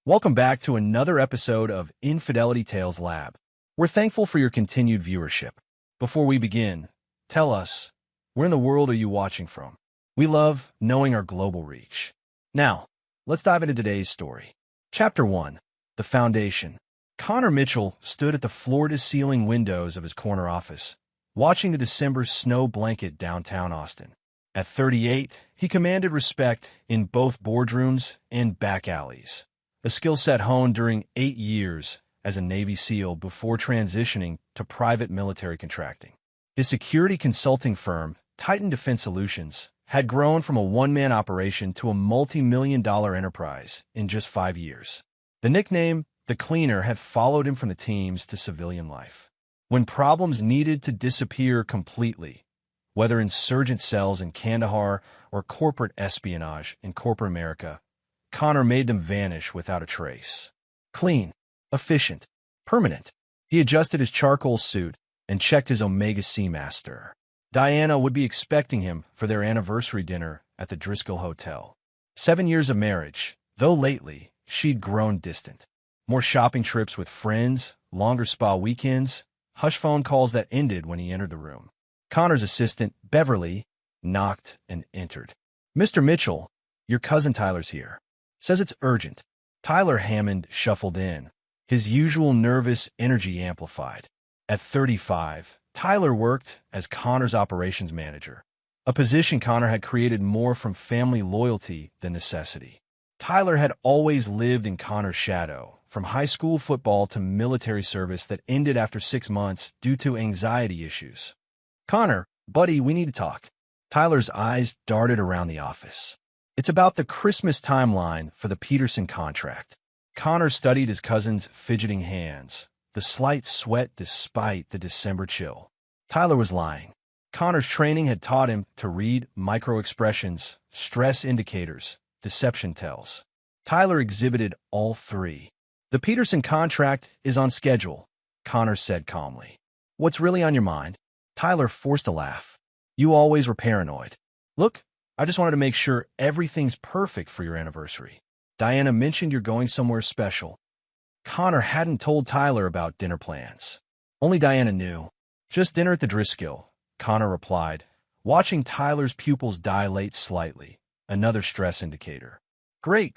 Welcome back to another episode of Infidelity Tales Lab. We're thankful for your continued viewership. Before we begin, tell us, where in the world are you watching from? We love knowing our global reach. Now, let's dive into today's story. Chapter 1. The Foundation. Connor Mitchell stood at the floor-to-ceiling windows of his corner office, watching the December snow blanket downtown Austin. At 38, he commanded respect in both boardrooms and back alleys, a skill set honed during 8 years as a Navy SEAL before transitioning to private military contracting. His security consulting firm, Titan Defense Solutions, had grown from a one-man operation to a multi-million-dollar enterprise in just 5 years. The nickname, The Cleaner, had followed him from the teams to civilian life. When problems needed to disappear completely, whether insurgent cells in Kandahar or corporate espionage in corporate America, Connor made them vanish without a trace. Clean, efficient, permanent. He adjusted his charcoal suit and checked his Omega Seamaster. Diana would be expecting him for their anniversary dinner at the Driscoll Hotel. 7 years of marriage, though lately she'd grown distant. More shopping trips with friends, longer spa weekends, hush phone calls that ended when he entered the room. Connor's assistant, Beverly, knocked and entered. "Mr. Mitchell, your cousin Tyler's here. Says it's urgent." Tyler Hammond shuffled in, his usual nervous energy amplified. At 35, Tyler worked as Connor's operations manager, a position Connor had created more from family loyalty than necessity. Tyler had always lived in Connor's shadow, from high school football to military service that ended after 6 months due to anxiety issues. "Connor, buddy, we need to talk." Tyler's eyes darted around the office. "It's about the Christmas timeline for the Peterson contract." Connor studied his cousin's fidgeting hands, the slight sweat despite the December chill. Tyler was lying. Connor's training had taught him to read micro-expressions, stress indicators, deception tells. Tyler exhibited all three. "The Peterson contract is on schedule," Connor said calmly. "What's really on your mind?" Tyler forced a laugh. "You always were paranoid. Look, I just wanted to make sure everything's perfect for your anniversary. Diana mentioned you're going somewhere special." Connor hadn't told Tyler about dinner plans. Only Diana knew. "Just dinner at the Driscoll," Connor replied, watching Tyler's pupils dilate slightly, another stress indicator. Great.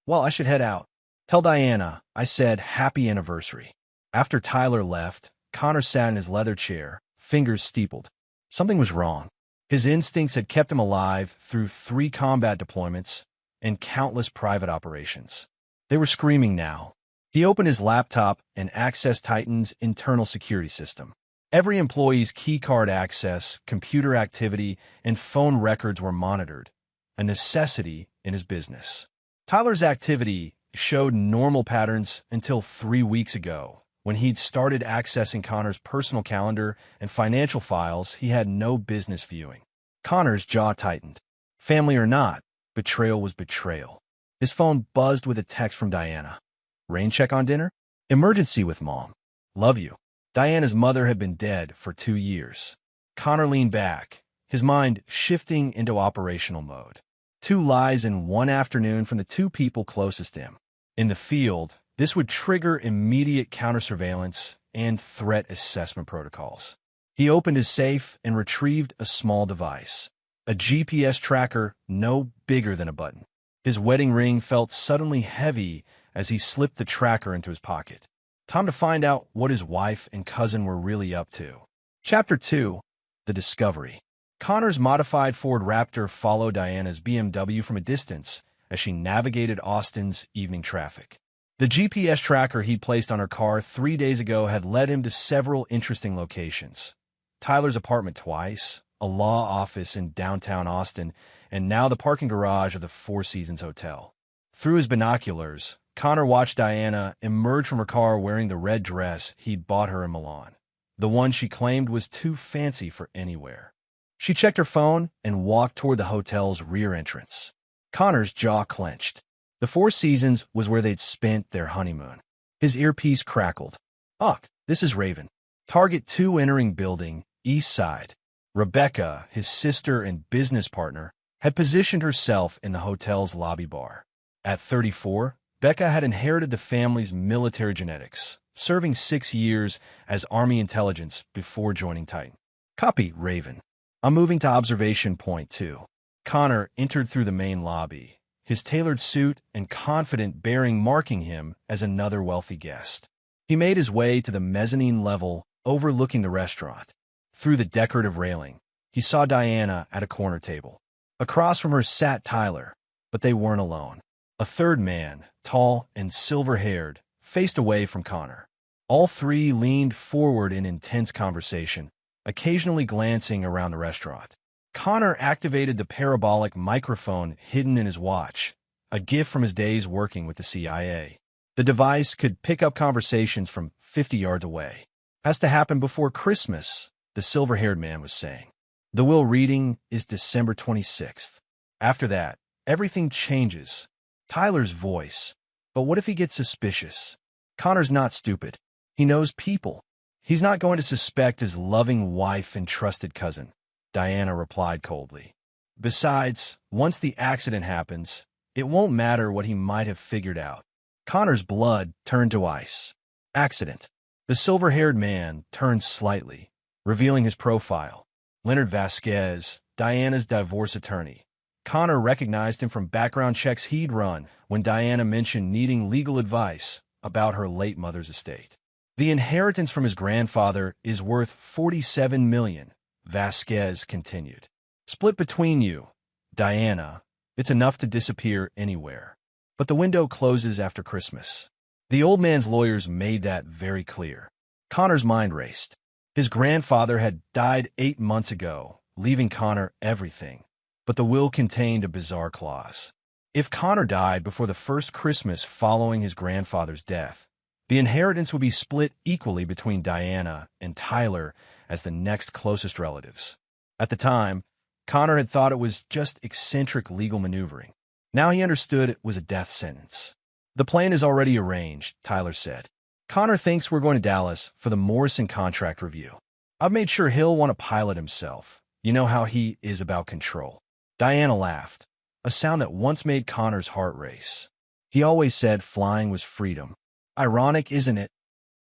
Well, I should head out. Tell Diana I said happy anniversary." After Tyler left, Connor sat in his leather chair, fingers steepled. Something was wrong. His instincts had kept him alive through 3 combat deployments and countless private operations. They were screaming now. He opened his laptop and accessed Titan's internal security system. Every employee's keycard access, computer activity, and phone records were monitored, a necessity in his business. Tyler's activity showed normal patterns until 3 weeks ago, when he'd started accessing Connor's personal calendar and financial files he had no business viewing. Connor's jaw tightened. Family or not, betrayal was betrayal. His phone buzzed with a text from Diana. "Rain check on dinner? Emergency with mom. Love you." Diana's mother had been dead for 2 years. Connor leaned back, his mind shifting into operational mode. 2 lies in one afternoon from the 2 people closest to him. In the field, this would trigger immediate counter-surveillance and threat assessment protocols. He opened his safe and retrieved a small device, a GPS tracker no bigger than a button. His wedding ring felt suddenly heavy as he slipped the tracker into his pocket. Time to find out what his wife and cousin were really up to. Chapter 2. The Discovery. Connor's modified Ford Raptor followed Diana's BMW from a distance as she navigated Austin's evening traffic. The GPS tracker he'd placed on her car 3 days ago had led him to several interesting locations. Tyler's apartment twice, a law office in downtown Austin, and now the parking garage of the Four Seasons Hotel. Through his binoculars, Connor watched Diana emerge from her car wearing the red dress he'd bought her in Milan, the one she claimed was too fancy for anywhere. She checked her phone and walked toward the hotel's rear entrance. Connor's jaw clenched. The Four Seasons was where they'd spent their honeymoon. His earpiece crackled. "Ugh, this is Raven. Target 2 entering building, east side." Rebecca, his sister and business partner, had positioned herself in the hotel's lobby bar. At 34, Becca had inherited the family's military genetics, serving 6 years as Army intelligence before joining Titan. Copy, Raven. I'm moving to observation point 2. Connor entered through the main lobby, his tailored suit and confident bearing marking him as another wealthy guest. He made his way to the mezzanine level overlooking the restaurant. Through the decorative railing, he saw Diana at a corner table. Across from her sat Tyler, but they weren't alone. A third man, tall and silver-haired, faced away from Connor. All three leaned forward in intense conversation, occasionally glancing around the restaurant. Connor activated the parabolic microphone hidden in his watch, a gift from his days working with the CIA. The device could pick up conversations from 50 yards away. Has to happen before Christmas, the silver-haired man was saying. The will reading is December 26th. After that, everything changes. Tyler's voice. But what if he gets suspicious? Connor's not stupid. He knows people. He's not going to suspect his loving wife and trusted cousin, Diana replied coldly. Besides, once the accident happens, it won't matter what he might have figured out. Connor's blood turned to ice. Accident. The silver-haired man turned slightly, revealing his profile. Leonard Vasquez, Diana's divorce attorney. Connor recognized him from background checks he'd run when Diana mentioned needing legal advice about her late mother's estate. The inheritance from his grandfather is worth $47 million, Vasquez continued. Split between you, Diana. It's enough to disappear anywhere. But the window closes after Christmas. The old man's lawyers made that very clear. Connor's mind raced. His grandfather had died 8 months ago, leaving Connor everything. But the will contained a bizarre clause. If Connor died before the first Christmas following his grandfather's death, the inheritance would be split equally between Diana and Tyler as the next closest relatives. At the time, Connor had thought it was just eccentric legal maneuvering. Now he understood it was a death sentence. The plan is already arranged, Tyler said. Connor thinks we're going to Dallas for the Morrison contract review. I've made sure he'll want to pilot himself. You know how he is about control. Diana laughed, a sound that once made Connor's heart race. He always said flying was freedom. Ironic, isn't it?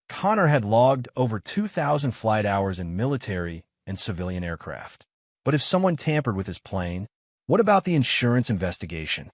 Connor had logged over 2,000 flight hours in military and civilian aircraft. But if someone tampered with his plane, what about the insurance investigation?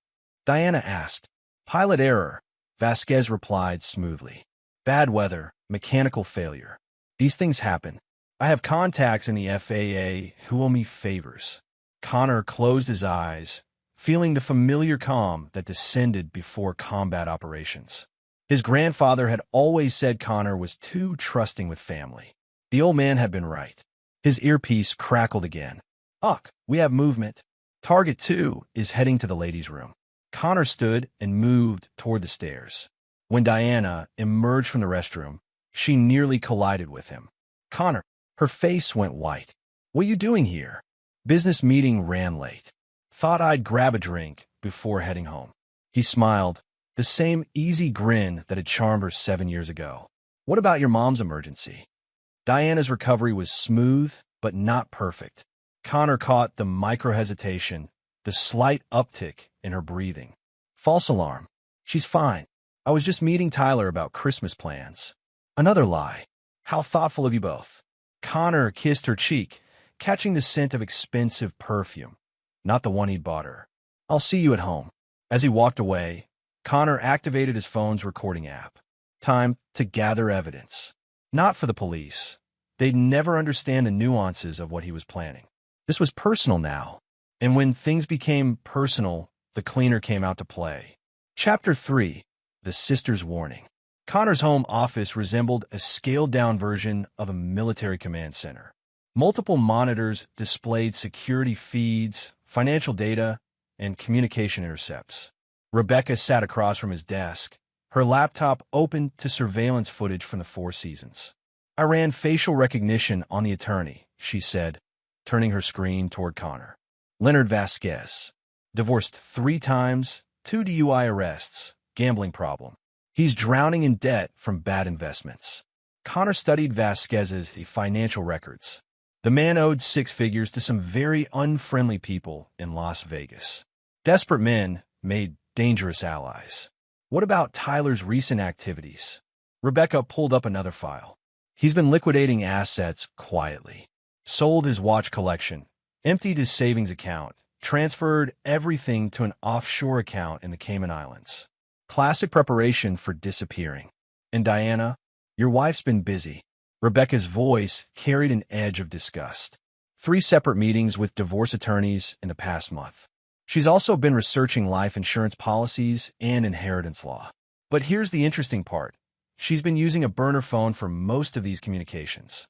Diana asked. Pilot error, Vasquez replied smoothly. Bad weather, mechanical failure. These things happen. I have contacts in the FAA who owe me favors. Connor closed his eyes, feeling the familiar calm that descended before combat operations. His grandfather had always said Connor was too trusting with family. The old man had been right. His earpiece crackled again. Uck, we have movement. Target 2 is heading to the ladies' room. Connor stood and moved toward the stairs. When Diana emerged from the restroom, she nearly collided with him. Connor, her face went white. What are you doing here? Business meeting ran late. Thought I'd grab a drink before heading home. He smiled, the same easy grin that had charmed her 7 years ago. What about your mom's emergency? Diana's recovery was smooth, but not perfect. Connor caught the micro-hesitation, the slight uptick in her breathing. False alarm. She's fine. I was just meeting Tyler about Christmas plans. Another lie. How thoughtful of you both. Connor kissed her cheek, catching the scent of expensive perfume, not the one he'd bought her. I'll see you at home. As he walked away, Connor activated his phone's recording app. Time to gather evidence. Not for the police. They'd never understand the nuances of what he was planning. This was personal now. And when things became personal, the cleaner came out to play. Chapter 3. The Sister's Warning. Connor's home office resembled a scaled-down version of a military command center. Multiple monitors displayed security feeds, financial data, and communication intercepts. Rebecca sat across from his desk, her laptop open to surveillance footage from the Four Seasons. I ran facial recognition on the attorney, she said, turning her screen toward Connor. Leonard Vasquez. Divorced 3 times, 2 DUI arrests, gambling problem. He's drowning in debt from bad investments. Connor studied Vasquez's financial records. The man owed 6 figures to some very unfriendly people in Las Vegas. Desperate men made dangerous allies. What about Tyler's recent activities? Rebecca pulled up another file. He's been liquidating assets quietly. Sold his watch collection, emptied his savings account, transferred everything to an offshore account in the Cayman Islands. Classic preparation for disappearing. And Diana, your wife's been busy. Rebecca's voice carried an edge of disgust. 3 separate meetings with divorce attorneys in the past month. She's also been researching life insurance policies and inheritance law. But here's the interesting part. She's been using a burner phone for most of these communications.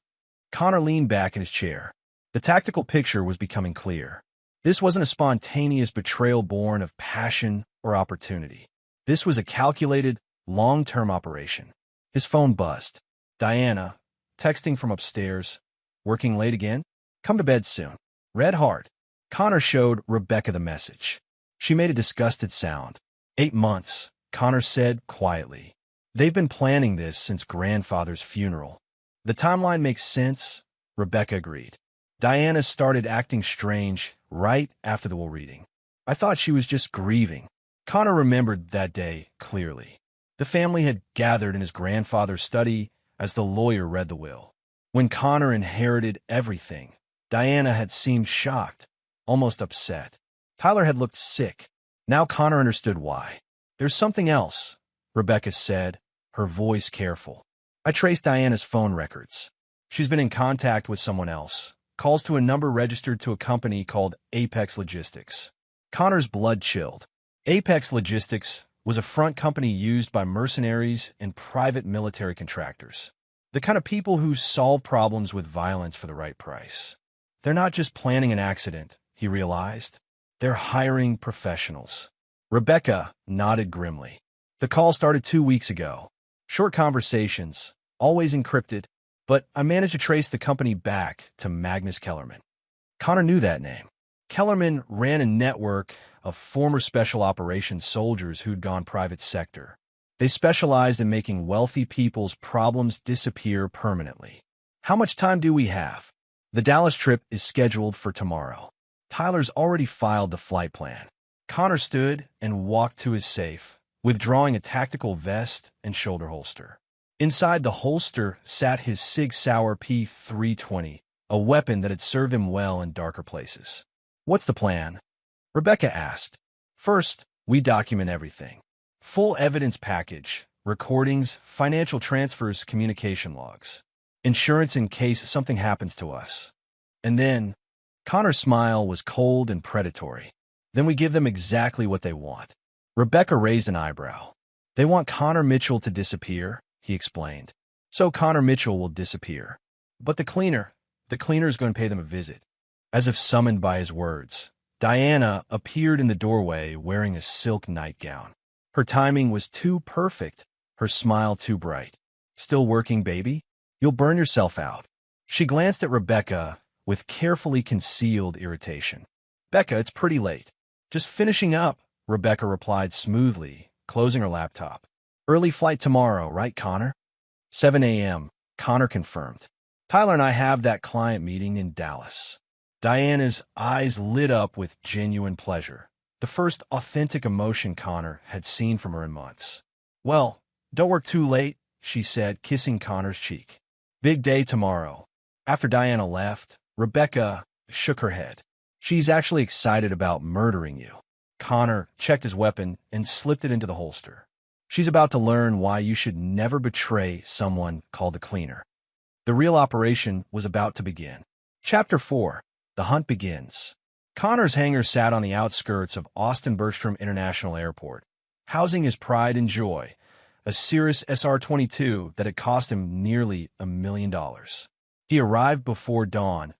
Connor leaned back in his chair. The tactical picture was becoming clear. This wasn't a spontaneous betrayal born of passion or opportunity. This was a calculated, long-term operation. His phone buzzed. Diana, texting from upstairs. Working late again? Come to bed soon. Red heart. Connor showed Rebecca the message. She made a disgusted sound. 8 months, Connor said quietly. They've been planning this since grandfather's funeral. The timeline makes sense, Rebecca agreed. Diana started acting strange right after the will reading. I thought she was just grieving. Connor remembered that day clearly. The family had gathered in his grandfather's study as the lawyer read the will. When Connor inherited everything, Diana had seemed shocked, almost upset. Tyler had looked sick. Now Connor understood why. There's something else, Rebecca said, her voice careful. I traced Diana's phone records. She's been in contact with someone else. Calls to a number registered to a company called Apex Logistics. Connor's blood chilled. Apex Logistics was a front company used by mercenaries and private military contractors. The kind of people who solve problems with violence for the right price. They're not just planning an accident, he realized. They're hiring professionals. Rebecca nodded grimly. The call started 2 weeks ago. Short conversations, always encrypted, but I managed to trace the company back to Magnus Kellerman. Connor knew that name. Kellerman ran a network of former special operations soldiers who'd gone private sector. They specialized in making wealthy people's problems disappear permanently. How much time do we have? The Dallas trip is scheduled for tomorrow. Tyler's already filed the flight plan. Connor stood and walked to his safe, withdrawing a tactical vest and shoulder holster. Inside the holster sat his Sig Sauer P320, a weapon that had served him well in darker places. What's the plan? Rebecca asked. First, we document everything. Full evidence package, recordings, financial transfers, communication logs. Insurance in case something happens to us. And then, Connor's smile was cold and predatory. Then we give them exactly what they want. Rebecca raised an eyebrow. They want Connor Mitchell to disappear, he explained. So Connor Mitchell will disappear. But the cleaner's going to pay them a visit. As if summoned by his words, Diana appeared in the doorway wearing a silk nightgown. Her timing was too perfect, her smile too bright. Still working, baby? You'll burn yourself out. She glanced at Rebecca with carefully concealed irritation. Becca, it's pretty late. Just finishing up, Rebecca replied smoothly, closing her laptop. Early flight tomorrow, right, Connor? 7 a.m., Connor confirmed. Tyler and I have that client meeting in Dallas. Diana's eyes lit up with genuine pleasure, the first authentic emotion Connor had seen from her in months. Well, don't work too late, she said, kissing Connor's cheek. Big day tomorrow. After Diana left, Rebecca shook her head. She's actually excited about murdering you. Connor checked his weapon and slipped it into the holster. She's about to learn why you should never betray someone called the cleaner. The real operation was about to begin. Chapter 4. The Hunt Begins. Connor's hangar sat on the outskirts of Austin Bergstrom International Airport, housing his pride and joy, a Cirrus SR-22 that had cost him nearly $1 million. He arrived before dawn,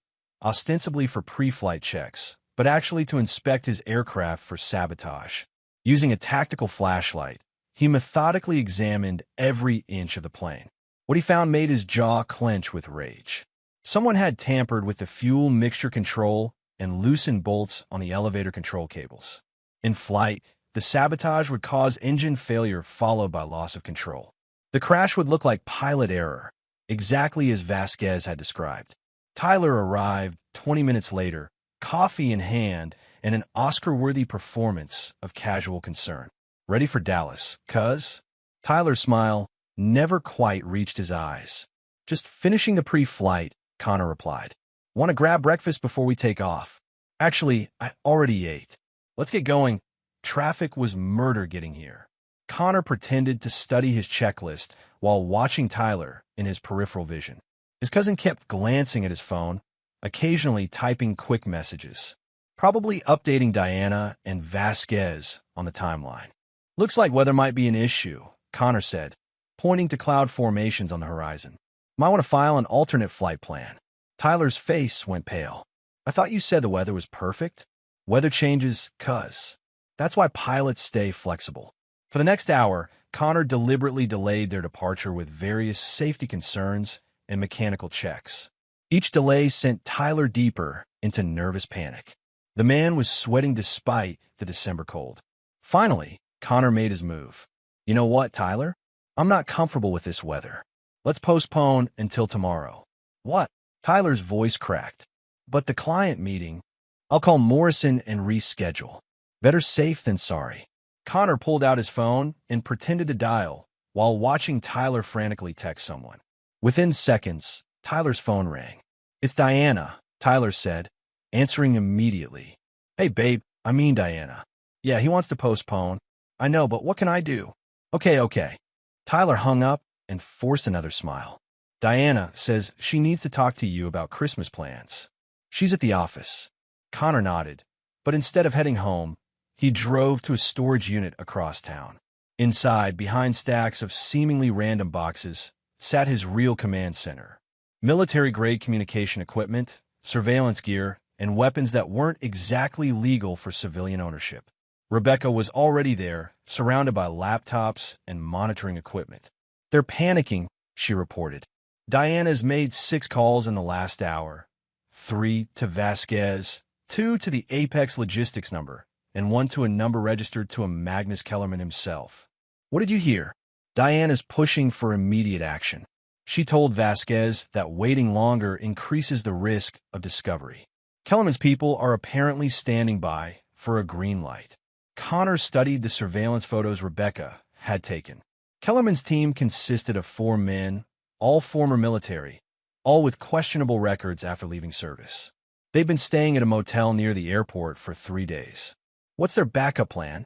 ostensibly for pre-flight checks, but actually to inspect his aircraft for sabotage. Using a tactical flashlight, he methodically examined every inch of the plane. What he found made his jaw clench with rage. Someone had tampered with the fuel mixture control and loosened bolts on the elevator control cables. In flight, the sabotage would cause engine failure followed by loss of control. The crash would look like pilot error, exactly as Vasquez had described. Tyler arrived 20 minutes later, coffee in hand and an Oscar-worthy performance of casual concern. Ready for Dallas, cuz? Tyler's smile never quite reached his eyes. Just finishing the pre-flight, Connor replied. Want to grab breakfast before we take off? Actually, I already ate. Let's get going. Traffic was murder getting here. Connor pretended to study his checklist while watching Tyler in his peripheral vision. His cousin kept glancing at his phone, occasionally typing quick messages, probably updating Diana and Vasquez on the timeline. Looks like weather might be an issue, Connor said, pointing to cloud formations on the horizon. Might want to file an alternate flight plan. Tyler's face went pale. I thought you said the weather was perfect. Weather changes, cuz. That's why pilots stay flexible. For the next hour, Connor deliberately delayed their departure with various safety concerns and mechanical checks. Each delay sent Tyler deeper into nervous panic. The man was sweating despite the December cold. Finally, Connor made his move. You know what, Tyler? I'm not comfortable with this weather. Let's postpone until tomorrow. What? Tyler's voice cracked. But the client meeting, I'll call Morrison and reschedule. Better safe than sorry. Connor pulled out his phone and pretended to dial while watching Tyler frantically text someone. Within seconds, Tyler's phone rang. It's Diana, Tyler said, answering immediately. Hey, babe, I mean Diana. Yeah, he wants to postpone. I know, but what can I do? Okay. Tyler hung up and forced another smile. Diana says she needs to talk to you about Christmas plans. She's at the office. Connor nodded, but instead of heading home, he drove to a storage unit across town. Inside, behind stacks of seemingly random boxes, sat his real command center. Military-grade communication equipment, surveillance gear, and weapons that weren't exactly legal for civilian ownership. Rebecca was already there, surrounded by laptops and monitoring equipment. They're panicking, she reported. Diana's made 6 calls in the last hour. 3 to Vasquez, 2 to the Apex Logistics number, and 1 to a number registered to a Magnus Kellerman himself. What did you hear? Diana's pushing for immediate action. She told Vasquez that waiting longer increases the risk of discovery. Kellerman's people are apparently standing by for a green light. Connor studied the surveillance photos Rebecca had taken. Kellerman's team consisted of 4 men, all former military, all with questionable records after leaving service. They'd been staying at a motel near the airport for 3 days. What's their backup plan?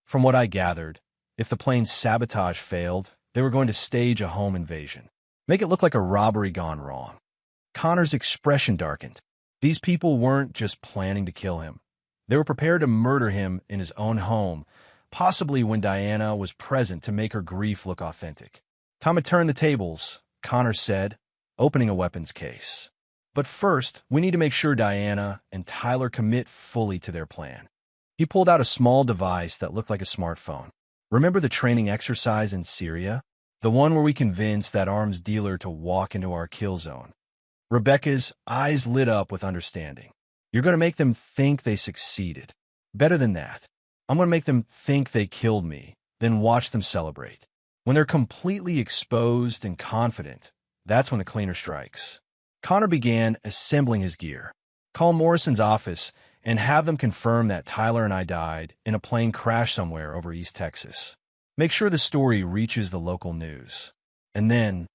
From what I gathered, if the plane's sabotage failed, they were going to stage a home invasion. Make it look like a robbery gone wrong. Connor's expression darkened. These people weren't just planning to kill him. They were prepared to murder him in his own home, possibly when Diana was present to make her grief look authentic. Time to turn the tables, Connor said, opening a weapons case. But first, we need to make sure Diana and Tyler commit fully to their plan. He pulled out a small device that looked like a smartphone. Remember the training exercise in Syria? The one where we convinced that arms dealer to walk into our kill zone. Rebecca's eyes lit up with understanding. You're going to make them think they succeeded. Better than that. I'm going to make them think they killed me, then watch them celebrate. When they're completely exposed and confident, that's when the cleaner strikes. Connor began assembling his gear. Call Morrison's office and have them confirm that Tyler and I died in a plane crash somewhere over East Texas. Make sure the story reaches the local news. And then,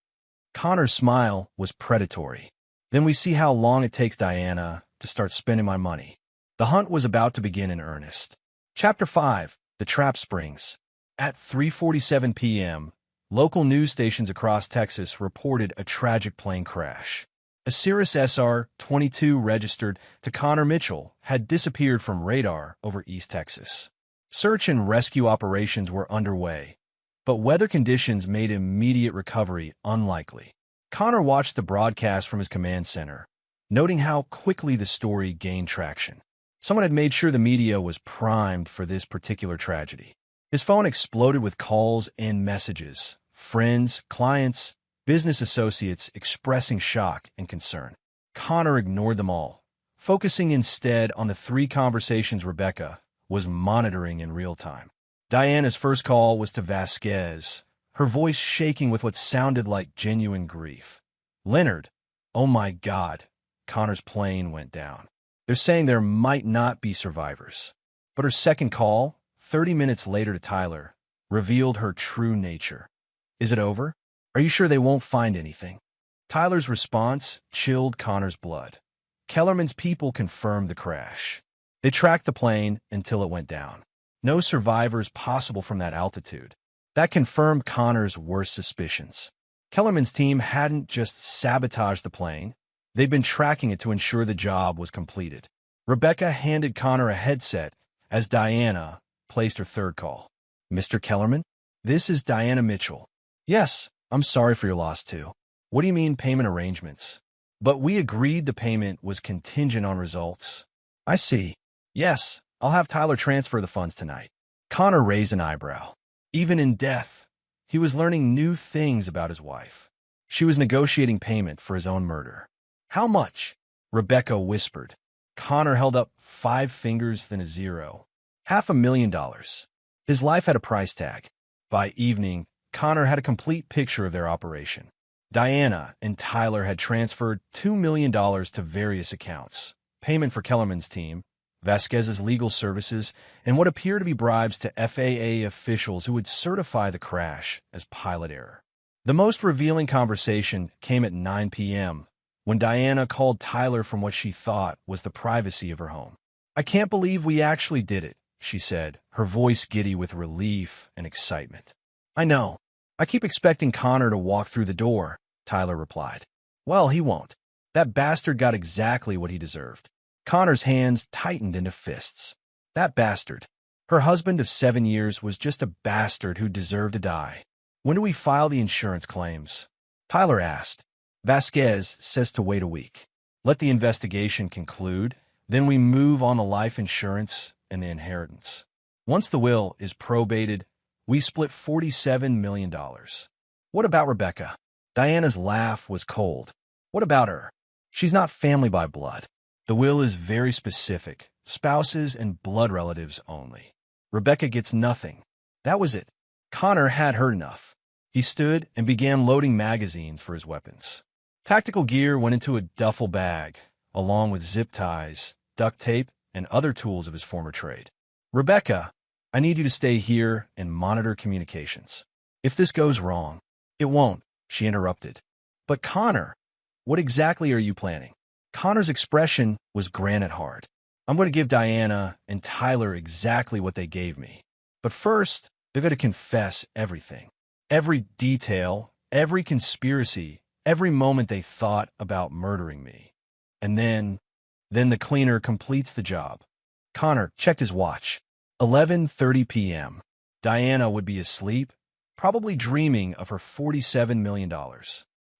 Connor's smile was predatory. Then we see how long it takes Diana to start spending my money. The hunt was about to begin in earnest. Chapter 5, The Trap Springs. At 3:47 p.m., local news stations across Texas reported a tragic plane crash. A Cirrus SR-22 registered to Connor Mitchell had disappeared from radar over East Texas. Search and rescue operations were underway, but weather conditions made immediate recovery unlikely. Connor watched the broadcast from his command center, noting how quickly the story gained traction. Someone had made sure the media was primed for this particular tragedy. His phone exploded with calls and messages, friends, clients, business associates expressing shock and concern. Connor ignored them all, focusing instead on the 3 conversations Rebecca was monitoring in real time. Diana's first call was to Vasquez, her voice shaking with what sounded like genuine grief. Leonard, oh my God, Connor's plane went down. They're saying there might not be survivors. But her second call, 30 minutes later to Tyler, revealed her true nature. "Is it over? Are you sure they won't find anything?" Tyler's response chilled Connor's blood. Kellerman's people confirmed the crash. They tracked the plane until it went down. No survivors possible from that altitude. That confirmed Connor's worst suspicions. Kellerman's team hadn't just sabotaged the plane. They'd been tracking it to ensure the job was completed. Rebecca handed Connor a headset as Diana placed her third call. "Mr. Kellerman? This is Diana Mitchell." "Yes, I'm sorry for your loss, too." "What do you mean payment arrangements?" "But we agreed the payment was contingent on results." "I see." "Yes, I'll have Tyler transfer the funds tonight." Connor raised an eyebrow. Even in death, he was learning new things about his wife. She was negotiating payment for his own murder. "How much?" Rebecca whispered. Connor held up 5 fingers, then a 0. $500,000. His life had a price tag. By evening, Connor had a complete picture of their operation. Diana and Tyler had transferred $2 million to various accounts. Payment for Kellerman's team, Vasquez's legal services, and what appeared to be bribes to FAA officials who would certify the crash as pilot error. The most revealing conversation came at 9 p.m., when Diana called Tyler from what she thought was the privacy of her home. "I can't believe we actually did it," she said, her voice giddy with relief and excitement. "I know. I keep expecting Connor to walk through the door," Tyler replied. "Well, he won't. That bastard got exactly what he deserved." Connor's hands tightened into fists. That bastard. Her husband of 7 years was just a bastard who deserved to die. "When do we file the insurance claims?" Tyler asked. "Vasquez says to wait a week. Let the investigation conclude, then we move on the life insurance and the inheritance. Once the will is probated, we split $47 million. "What about Rebecca?" Diana's laugh was cold. "What about her? She's not family by blood. The will is very specific, spouses and blood relatives only. Rebecca gets nothing." That was it. Connor had heard enough. He stood and began loading magazines for his weapons. Tactical gear went into a duffel bag, along with zip ties, duct tape, and other tools of his former trade. "Rebecca, I need you to stay here and monitor communications. If this goes wrong—" "It won't," she interrupted. "But Connor, what exactly are you planning?" Connor's expression was granite hard. "I'm going to give Diana and Tyler exactly what they gave me. But first, they're going to confess everything. Every detail, every conspiracy, every moment they thought about murdering me. And then the cleaner completes the job." Connor checked his watch. 11:30 p.m. Diana would be asleep, probably dreaming of her $47 million.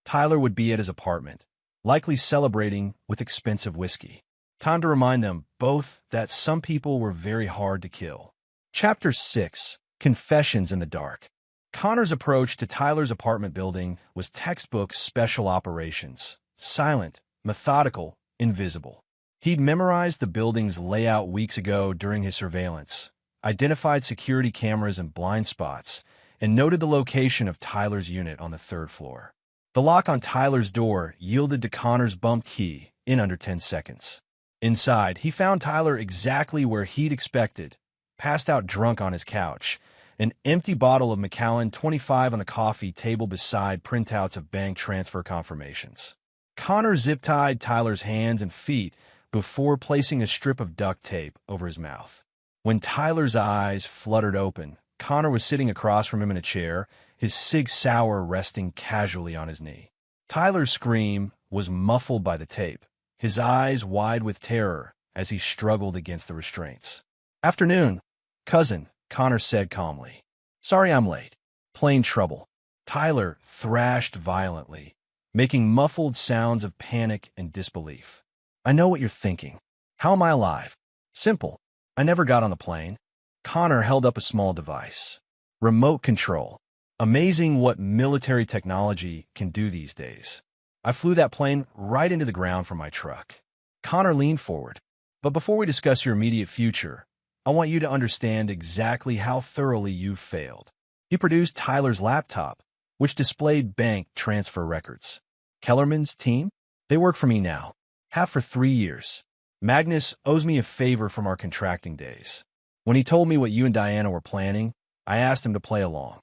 Tyler would be at his apartment, likely celebrating with expensive whiskey. Time to remind them both that some people were very hard to kill. Chapter 6: Confessions in the Dark. Connor's approach to Tyler's apartment building was textbook special operations. Silent, methodical, invisible. He'd memorized the building's layout weeks ago during his surveillance, identified security cameras and blind spots, and noted the location of Tyler's unit on the 3rd floor. The lock on Tyler's door yielded to Connor's bump key in under 10 seconds. Inside, he found Tyler exactly where he'd expected, passed out drunk on his couch, an empty bottle of Macallan 25 on the coffee table beside printouts of bank transfer confirmations. Connor zip-tied Tyler's hands and feet before placing a strip of duct tape over his mouth. When Tyler's eyes fluttered open, Connor was sitting across from him in a chair, his Sig Sauer resting casually on his knee. Tyler's scream was muffled by the tape, his eyes wide with terror as he struggled against the restraints. "Afternoon, cousin," Connor said calmly. "Sorry I'm late. Plain trouble." Tyler thrashed violently, making muffled sounds of panic and disbelief. "I know what you're thinking. How am I alive? Simple. I never got on the plane." Connor held up a small device. Remote control. Amazing what military technology can do these days. "I flew that plane right into the ground from my truck." Connor leaned forward. "But before we discuss your immediate future, I want you to understand exactly how thoroughly you've failed." He produced Tyler's laptop, which displayed bank transfer records. "Kellerman's team? They work for me now. Have for 3 years. Magnus owes me a favor from our contracting days. When he told me what you and Diana were planning, I asked him to play along.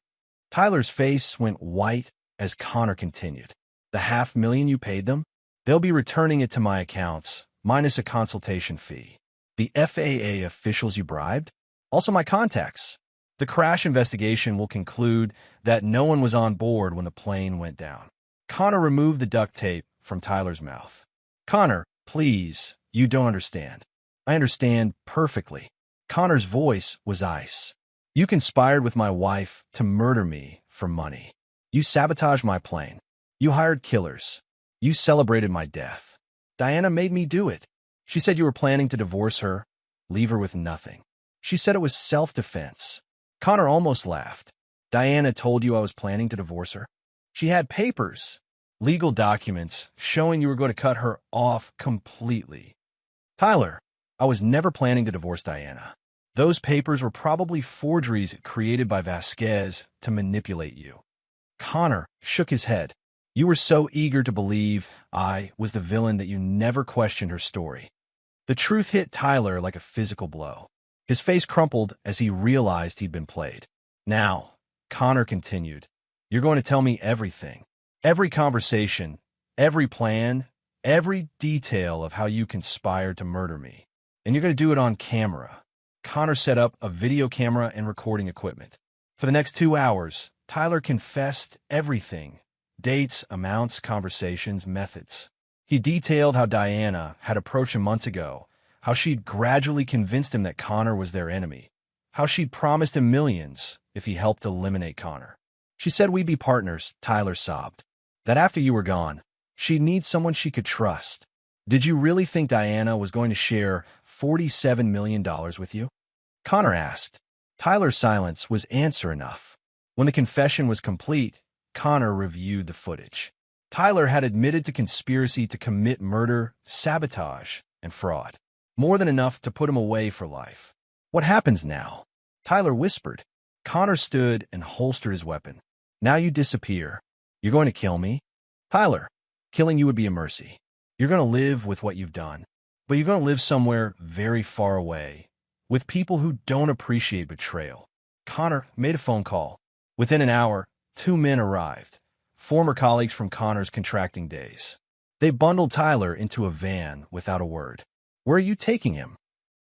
Tyler's face went white as Connor continued. The $500,000 you paid them? They'll be returning it to my accounts, minus a consultation fee. The FAA officials you bribed? Also my contacts. The crash investigation will conclude that no one was on board when the plane went down. Connor removed the duct tape from Tyler's mouth. Connor, please, you don't understand. I understand perfectly. Connor's voice was ice. You conspired with my wife to murder me for money. You sabotaged my plane. You hired killers. You celebrated my death. Diana made me do it. She said you were planning to divorce her, leave her with nothing. She said it was self-defense. Connor almost laughed. Diana told you I was planning to divorce her? She had papers, legal documents showing you were going to cut her off completely. Tyler, I was never planning to divorce Diana. Those papers were probably forgeries created by Vasquez to manipulate you. Connor shook his head. You were so eager to believe I was the villain that you never questioned her story. The truth hit Tyler like a physical blow. His face crumpled as he realized he'd been played. Now, Connor continued, you're going to tell me everything. Every conversation, every plan, every detail of how you conspired to murder me. And you're going to do it on camera. Connor set up a video camera and recording equipment. For the next 2 hours, Tyler confessed everything. Dates, amounts, conversations, methods. He detailed how Diana had approached him months ago, how she'd gradually convinced him that Connor was their enemy, how she'd promised him millions if he helped eliminate Connor. She said we'd be partners, Tyler sobbed. That after you were gone, she'd need someone she could trust. Did you really think Diana was going to share $47 million with you? Connor asked. Tyler's silence was answer enough. When the confession was complete, Connor reviewed the footage. Tyler had admitted to conspiracy to commit murder, sabotage, and fraud. More than enough to put him away for life. What happens now? Tyler whispered. Connor stood and holstered his weapon. Now you disappear. You're going to kill me? Tyler, killing you would be a mercy. You're going to live with what you've done. But you're going to live somewhere very far away, with people who don't appreciate betrayal. Connor made a phone call. Within an hour, 2 men arrived, former colleagues from Connor's contracting days. They bundled Tyler into a van without a word. Where are you taking him?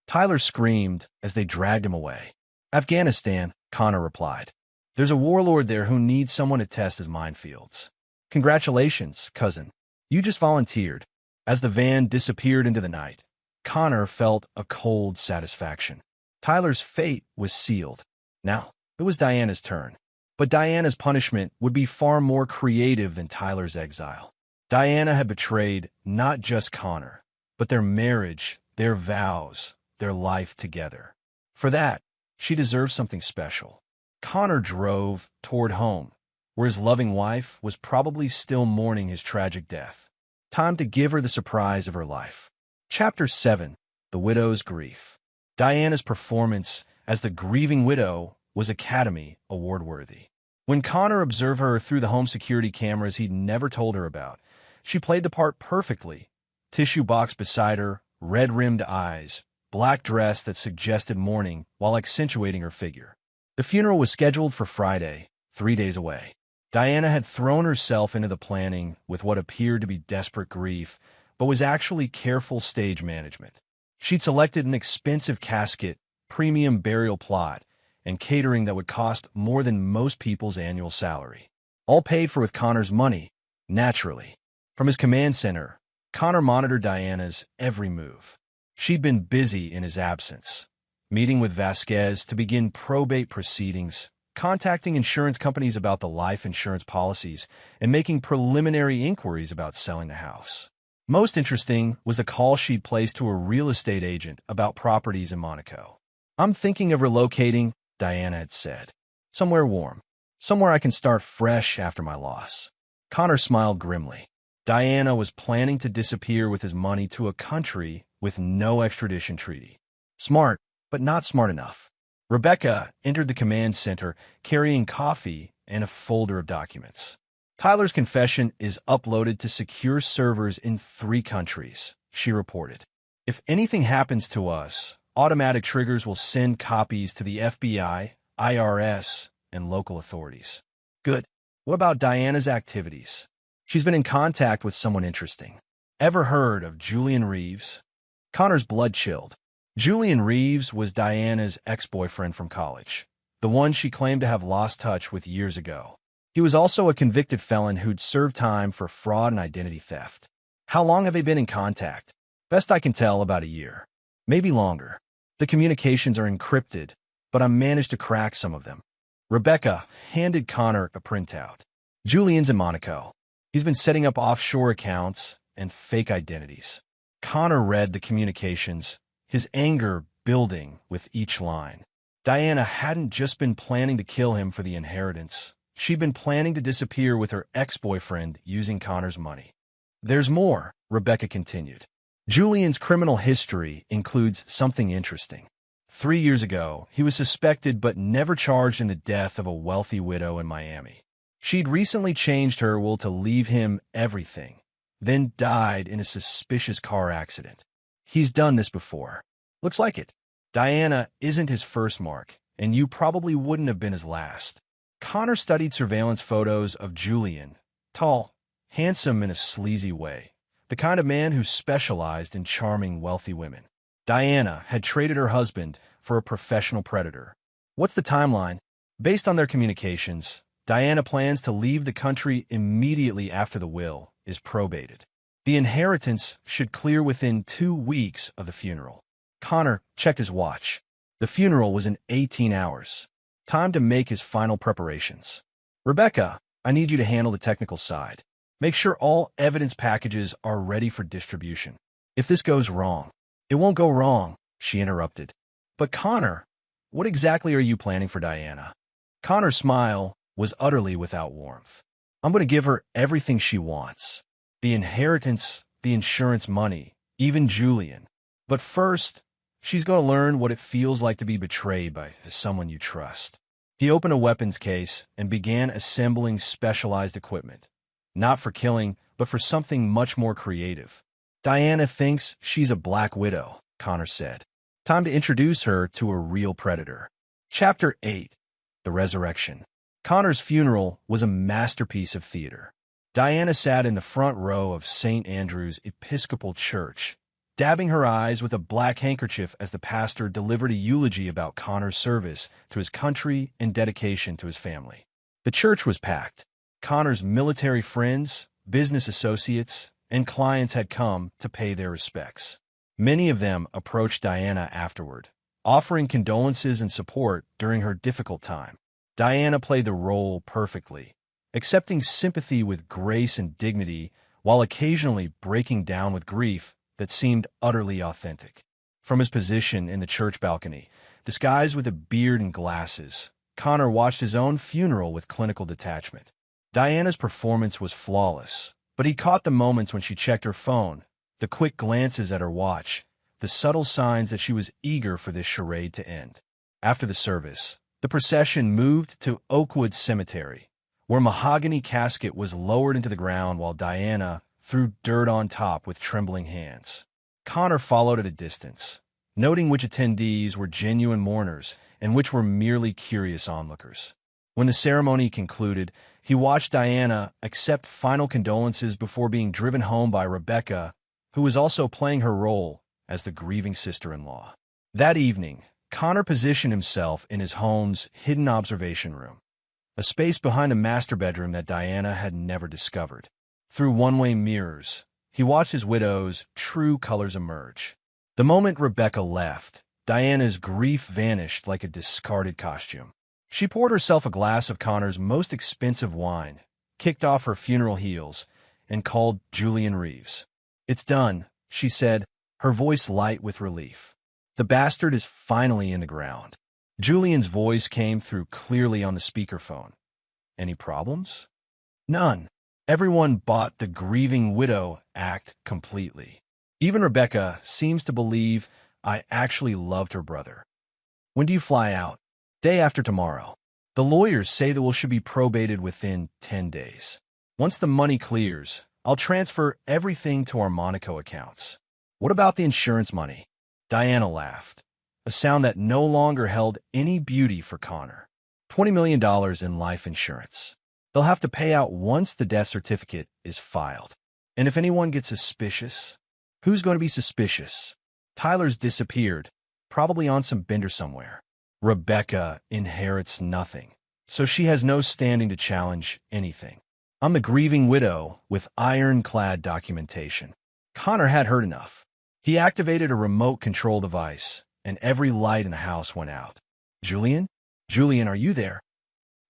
Tyler screamed as they dragged him away. Afghanistan, Connor replied. There's a warlord there who needs someone to test his minefields. Congratulations, cousin. You just volunteered. As the van disappeared into the night, Connor felt a cold satisfaction. Tyler's fate was sealed. Now, it was Diana's turn. But Diana's punishment would be far more creative than Tyler's exile. Diana had betrayed not just Connor, but their marriage, their vows, their life together. For that, she deserved something special. Connor drove toward home, where his loving wife was probably still mourning his tragic death. Time to give her the surprise of her life. Chapter 7, The Widow's Grief. Diana's performance as the grieving widow was Academy Award-worthy. When Connor observed her through the home security cameras he'd never told her about, she played the part perfectly. Tissue box beside her, red-rimmed eyes, black dress that suggested mourning while accentuating her figure. The funeral was scheduled for Friday, 3 days away. Diana had thrown herself into the planning with what appeared to be desperate grief, but was actually careful stage management. She'd selected an expensive casket, premium burial plot, and catering that would cost more than most people's annual salary. All paid for with Connor's money, naturally. From his command center, Connor monitored Diana's every move. She'd been busy in his absence, meeting with Vasquez to begin probate proceedings, contacting insurance companies about the life insurance policies, and making preliminary inquiries about selling the house. Most interesting was the call she'd placed to a real estate agent about properties in Monaco. I'm thinking of relocating, Diana had said. Somewhere warm. Somewhere I can start fresh after my loss. Connor smiled grimly. Diana was planning to disappear with his money to a country with no extradition treaty. Smart, but not smart enough. Rebecca entered the command center carrying coffee and a folder of documents. Tyler's confession is uploaded to secure servers in 3 countries, she reported. If anything happens to us, Automatic triggers will send copies to the FBI, IRS, and local authorities. Good. What about Diana's activities? She's been in contact with someone interesting. Ever heard of Julian Reeves? Connor's blood chilled. Julian Reeves was Diana's ex-boyfriend from college, the one she claimed to have lost touch with years ago. He was also a convicted felon who'd served time for fraud and identity theft. How long have they been in contact? Best I can tell, about a year. Maybe longer. The communications are encrypted, but I managed to crack some of them. Rebecca handed Connor a printout. Julian's in Monaco. He's been setting up offshore accounts and fake identities. Connor read the communications, his anger building with each line. Diana hadn't just been planning to kill him for the inheritance. She'd been planning to disappear with her ex-boyfriend using Connor's money. There's more, Rebecca continued. Julian's criminal history includes something interesting. 3 years ago, he was suspected but never charged in the death of a wealthy widow in Miami. She'd recently changed her will to leave him everything, then died in a suspicious car accident. He's done this before. Looks like it. Diana isn't his first mark, and you probably wouldn't have been his last. Connor studied surveillance photos of Julian, tall, handsome in a sleazy way, the kind of man who specialized in charming wealthy women. Diana had traded her husband for a professional predator. What's the timeline? Based on their communications, Diana plans to leave the country immediately after the will is probated. The inheritance should clear within 2 weeks of the funeral. Connor checked his watch. The funeral was in 18 hours. Time to make his final preparations. Rebecca, I need you to handle the technical side. Make sure all evidence packages are ready for distribution. If this goes wrong, it won't go wrong, she interrupted. But Connor, what exactly are you planning for Diana? Connor's smile was utterly without warmth. I'm going to give her everything she wants. The inheritance, the insurance money, even Julian. But first, she's going to learn what it feels like to be betrayed by someone you trust. He opened a weapons case and began assembling specialized equipment. Not for killing, but for something much more creative. Diana thinks she's a black widow, Connor said. Time to introduce her to a real predator. Chapter 8. The Resurrection. Connor's funeral was a masterpiece of theater. Diana sat in the front row of St. Andrew's Episcopal Church, dabbing her eyes with a black handkerchief as the pastor delivered a eulogy about Connor's service to his country and dedication to his family. The church was packed. Connor's military friends, business associates, and clients had come to pay their respects. Many of them approached Diana afterward, offering condolences and support during her difficult time. Diana played the role perfectly, accepting sympathy with grace and dignity while occasionally breaking down with grief that seemed utterly authentic. From his position in the church balcony, disguised with a beard and glasses, Connor watched his own funeral with clinical detachment. Diana's performance was flawless, but he caught the moments when she checked her phone, the quick glances at her watch, the subtle signs that she was eager for this charade to end. After the service, the procession moved to Oakwood Cemetery, where a mahogany casket was lowered into the ground while Diana threw dirt on top with trembling hands. Connor followed at a distance, noting which attendees were genuine mourners and which were merely curious onlookers. When the ceremony concluded, he watched Diana accept final condolences before being driven home by Rebecca, who was also playing her role as the grieving sister-in-law. That evening, Connor positioned himself in his home's hidden observation room, a space behind a master bedroom that Diana had never discovered. Through one-way mirrors, he watched his widow's true colors emerge. The moment Rebecca left, Diana's grief vanished like a discarded costume. She poured herself a glass of Connor's most expensive wine, kicked off her funeral heels, and called Julian Reeves. "It's done," she said, her voice light with relief. "The bastard is finally in the ground." Julian's voice came through clearly on the speakerphone. "Any problems?" "None. Everyone bought the grieving widow act completely. Even Rebecca seems to believe I actually loved her brother." "When do you fly out?" "Day after tomorrow. The lawyers say the will should be probated within 10 days. Once the money clears, I'll transfer everything to our Monaco accounts." "What about the insurance money?" Diana laughed. a sound that no longer held any beauty for Connor. $20 million in life insurance. They'll have to pay out once the death certificate is filed. And if anyone gets suspicious, who's going to be suspicious? Tyler's disappeared, probably on some bender somewhere. Rebecca inherits nothing, so she has no standing to challenge anything. I'm the grieving widow with ironclad documentation. Connor had heard enough. He activated a remote control device, and every light in the house went out. Julian? Julian, are you there?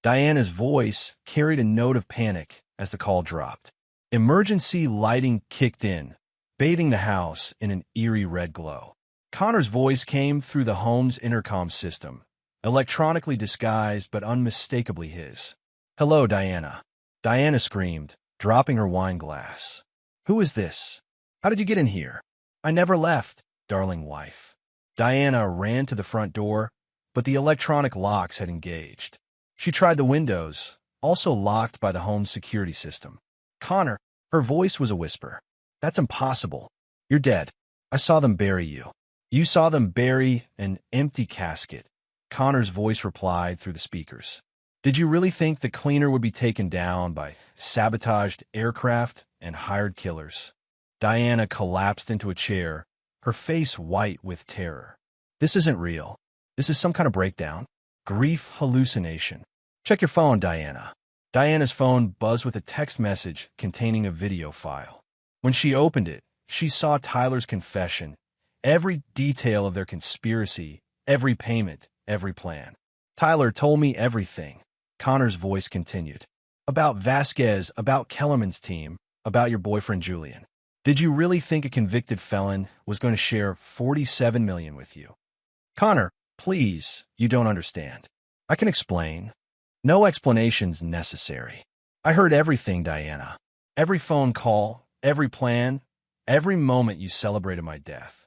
Diana's voice carried a note of panic as the call dropped. Emergency lighting kicked in, bathing the house in an eerie red glow. Connor's voice came through the home's intercom system, electronically disguised but unmistakably his. Hello, Diana. Diana screamed, dropping her wine glass. Who is this? How did you get in here? I never left, darling wife. Diana ran to the front door, but the electronic locks had engaged. She tried the windows, also locked by the home's security system. Connor, her voice was a whisper. That's impossible. You're dead. I saw them bury you. You saw them bury an empty casket. Connor's voice replied through the speakers. Did you really think the cleaner would be taken down by sabotaged aircraft and hired killers? Diana collapsed into a chair, her face white with terror. This isn't real. This is some kind of breakdown. Grief hallucination. Check your phone, Diana. Diana's phone buzzed with a text message containing a video file. When she opened it, she saw Tyler's confession, every detail of their conspiracy, every payment, every plan. Tyler told me everything. Connor's voice continued. About Vasquez, about Kellerman's team, about your boyfriend Julian. Did you really think a convicted felon was going to share $47 million with you? Connor, please, you don't understand. I can explain. No explanations necessary. I heard everything, Diana. Every phone call, every plan, every moment you celebrated my death.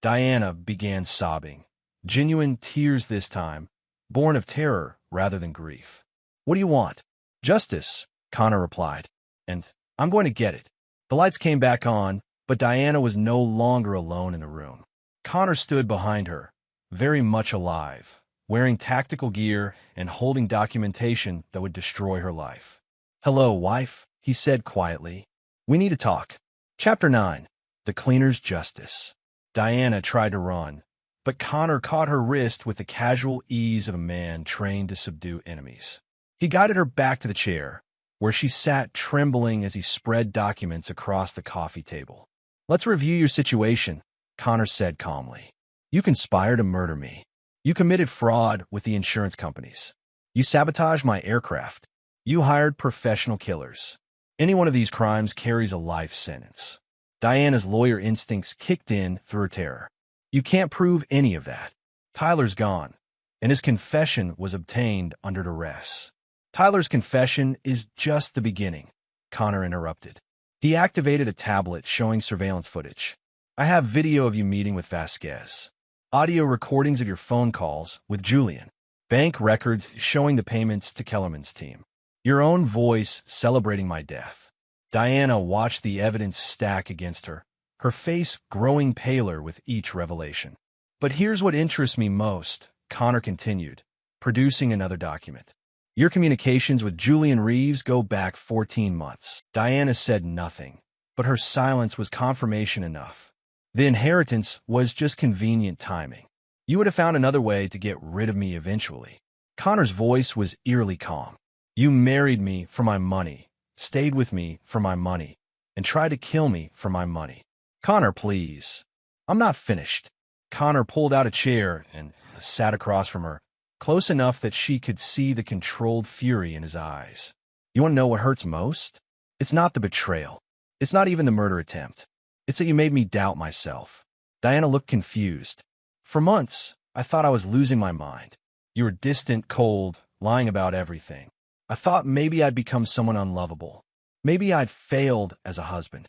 Diana began sobbing, genuine tears this time, born of terror rather than grief. What do you want? Justice, Connor replied. And I'm going to get it. The lights came back on, but Diana was no longer alone in the room. Connor stood behind her, very much alive, wearing tactical gear and holding documentation that would destroy her life. Hello, wife, he said quietly. We need to talk. Chapter 9. The Cleaner's Justice. Diana tried to run, but Connor caught her wrist with the casual ease of a man trained to subdue enemies. He guided her back to the chair, where she sat trembling as he spread documents across the coffee table. Let's review your situation, Connor said calmly. You conspired to murder me. You committed fraud with the insurance companies. You sabotaged my aircraft. You hired professional killers. Any one of these crimes carries a life sentence. Diana's lawyer instincts kicked in through her terror. You can't prove any of that. Tyler's gone, and his confession was obtained under duress. Tyler's confession is just the beginning, Connor interrupted. He activated a tablet showing surveillance footage. I have video of you meeting with Vasquez. Audio recordings of your phone calls with Julian. Bank records showing the payments to Kellerman's team. Your own voice celebrating my death. Diana watched the evidence stack against her, her face growing paler with each revelation. But here's what interests me most, Connor continued, producing another document. Your communications with Julian Reeves go back 14 months. Diana said nothing, but her silence was confirmation enough. The inheritance was just convenient timing. You would have found another way to get rid of me eventually. Connor's voice was eerily calm. You married me for my money, stayed with me for my money, and tried to kill me for my money. Connor, please. I'm not finished. Connor pulled out a chair and sat across from her, close enough that she could see the controlled fury in his eyes. You want to know what hurts most? It's not the betrayal. It's not even the murder attempt. It's that you made me doubt myself. Diana looked confused. For months, I thought I was losing my mind. You were distant, cold, lying about everything. I thought maybe I'd become someone unlovable. Maybe I'd failed as a husband.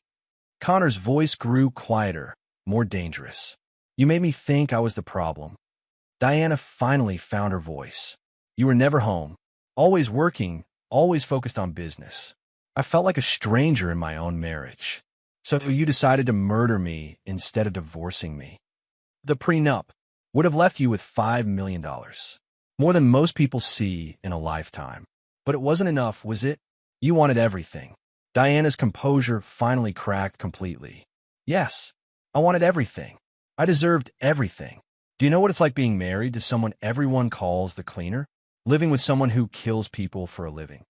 Connor's voice grew quieter, more dangerous. You made me think I was the problem. Diana finally found her voice. You were never home, always working, always focused on business. I felt like a stranger in my own marriage. So you decided to murder me instead of divorcing me. The prenup. would have left you with $5 million. More than most people see in a lifetime. But it wasn't enough, was it? You wanted everything. Diana's composure finally cracked completely. Yes, I wanted everything. I deserved everything. Do you know what it's like being married to someone everyone calls the cleaner? Living with someone who kills people for a living.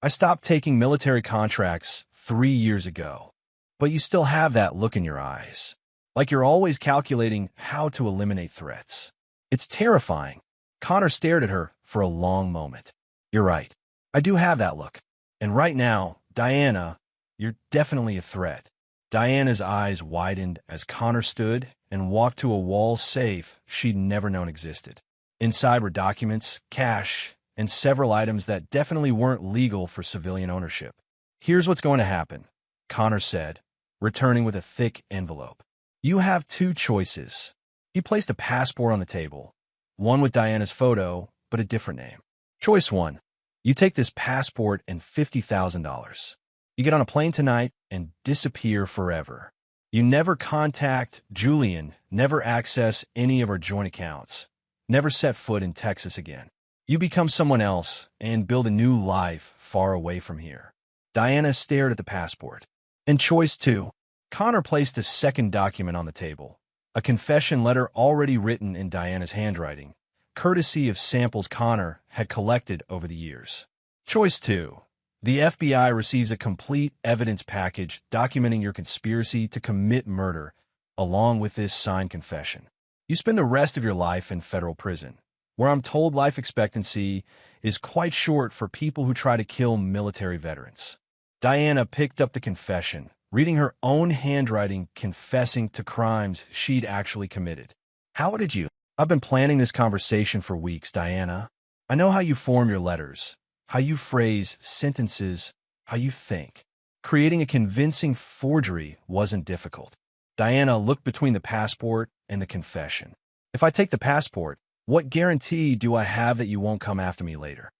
I stopped taking military contracts 3 years ago. But you still have that look in your eyes. Like you're always calculating how to eliminate threats. It's terrifying. Connor stared at her for a long moment. You're right. I do have that look. And right now, Diana, you're definitely a threat. Diana's eyes widened as Connor stood and walked to a wall safe she'd never known existed. Inside were documents, cash, and several items that definitely weren't legal for civilian ownership. Here's what's going to happen, Connor said, returning with a thick envelope. You have 2 choices. He placed a passport on the table, one with Diana's photo, but a different name. Choice 1. You take this passport and $50,000. You get on a plane tonight and disappear forever. You never contact Julian, never access any of our joint accounts, never set foot in Texas again. You become someone else and build a new life far away from here. Diana stared at the passport. And choice 2. Connor placed a second document on the table, a confession letter already written in Diana's handwriting, courtesy of samples Connor had collected over the years. Choice 2. The FBI receives a complete evidence package documenting your conspiracy to commit murder, along with this signed confession. You spend the rest of your life in federal prison, where I'm told life expectancy is quite short for people who try to kill military veterans. Diana picked up the confession, reading her own handwriting, confessing to crimes she'd actually committed. How did you? I've been planning this conversation for weeks, Diana. I know how you form your letters, how you phrase sentences, how you think. Creating a convincing forgery wasn't difficult. Diana looked between the passport and the confession. If I take the passport, what guarantee do I have that you won't come after me later?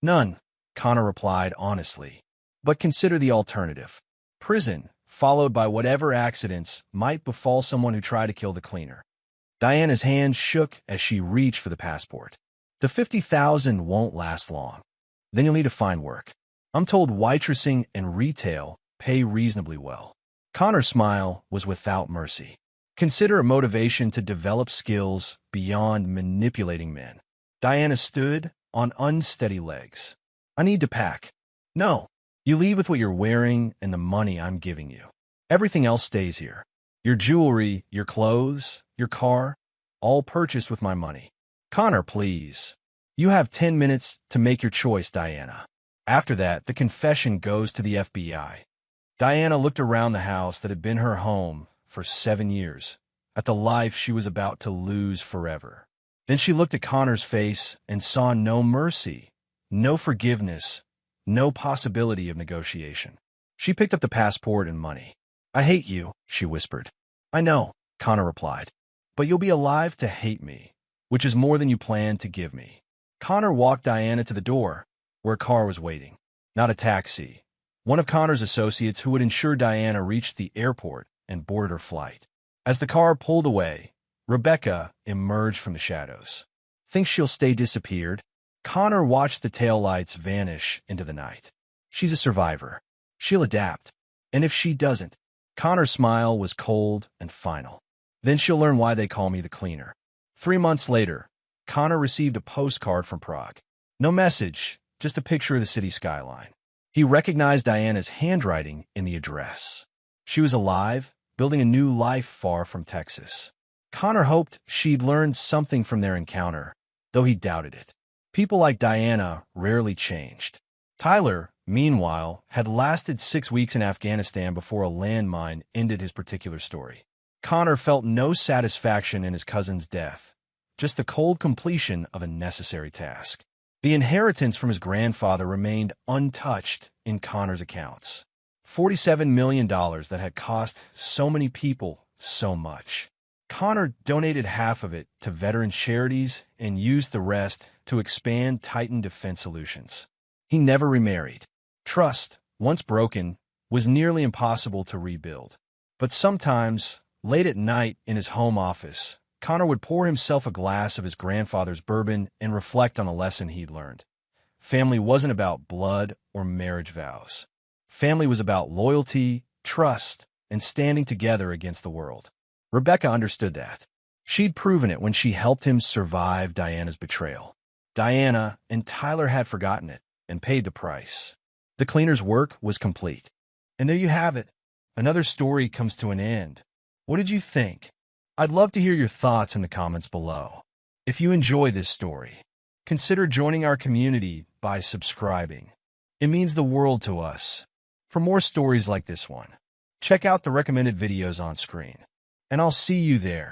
None, Connor replied honestly. But consider the alternative. Prison, followed by whatever accidents might befall someone who tried to kill the cleaner. Diana's hand shook as she reached for the passport. The $50,000 won't last long. Then you'll need to find work. I'm told waitressing and retail pay reasonably well. Connor's smile was without mercy. Consider a motivation to develop skills beyond manipulating men. Diana stood on unsteady legs. I need to pack. No. You leave with what you're wearing and the money I'm giving you. Everything else stays here. Your jewelry, your clothes, your car, all purchased with my money. Connor, please. You have 10 minutes to make your choice, Diana. After that, the confession goes to the FBI. Diana looked around the house that had been her home for 7 years, at the life she was about to lose forever. Then she looked at Connor's face and saw no mercy, no forgiveness, no possibility of negotiation. She picked up the passport and money. I hate you, she whispered. I know, Connor replied. But you'll be alive to hate me, which is more than you planned to give me. Connor walked Diana to the door, where a car was waiting. Not a taxi. One of Connor's associates who would ensure Diana reached the airport and boarded her flight. As the car pulled away, Rebecca emerged from the shadows. Think she'll stay disappeared? Connor watched the taillights vanish into the night. She's a survivor. She'll adapt. And if she doesn't, Connor's smile was cold and final. Then she'll learn why they call me the cleaner. 3 months later, Connor received a postcard from Prague. No message, just a picture of the city skyline. He recognized Diana's handwriting in the address. She was alive, building a new life far from Texas. Connor hoped she'd learned something from their encounter, though he doubted it. People like Diana rarely changed. Tyler, meanwhile, had lasted 6 weeks in Afghanistan before a landmine ended his particular story. Connor felt no satisfaction in his cousin's death, just the cold completion of a necessary task. The inheritance from his grandfather remained untouched in Connor's accounts. $47 million that had cost so many people so much. Connor donated half of it to veteran charities and used the rest to expand Titan Defense Solutions. He never remarried. Trust, once broken, was nearly impossible to rebuild. But sometimes, late at night in his home office, Connor would pour himself a glass of his grandfather's bourbon and reflect on a lesson he'd learned. Family wasn't about blood or marriage vows. Family was about loyalty, trust, and standing together against the world. Rebecca understood that. She'd proven it when she helped him survive Diana's betrayal. Diana and Tyler had forgotten it and paid the price. The cleaner's work was complete. And there you have it. Another story comes to an end. What did you think? I'd love to hear your thoughts in the comments below. If you enjoy this story, consider joining our community by subscribing. It means the world to us. For more stories like this one, check out the recommended videos on screen. And I'll see you there.